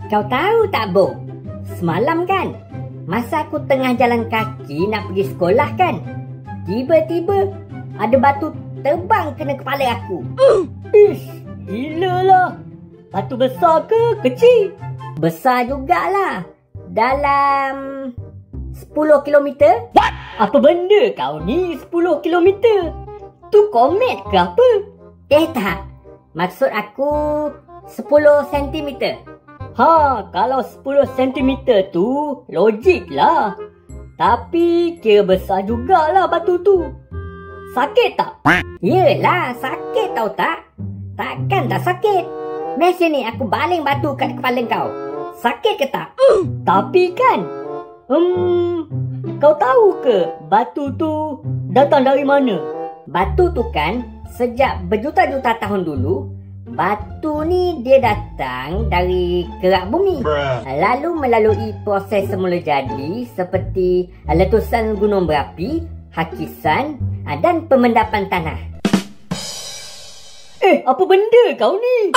Kau tahu tak, Bo? Semalam kan, masa aku tengah jalan kaki nak pergi sekolah kan, tiba-tiba ada batu terbang kena kepala aku. Ish, gila lah. Batu besar ke kecil? Besar jugalah. Dalam 10 kilometer. What? Apa benda kau ni 10 kilometer? Tu komet ke apa? Tak. Maksud aku 10 sentimeter. Kalau 10 cm tu logik lah. Tapi kira besar jugalah batu tu. Sakit tak? Yelah, sakit tau tak? Takkan tak sakit. Mari sini aku baling batu kat kepala kau. Sakit ke tak? Tapi kan, kau tahu ke batu tu datang dari mana? Batu tu kan sejak berjuta-juta tahun dulu, batu ni dia datang dari kerak bumi. Lalu melalui proses semula jadi seperti letusan gunung berapi, hakisan dan pemendapan tanah. Apa benda kau ni?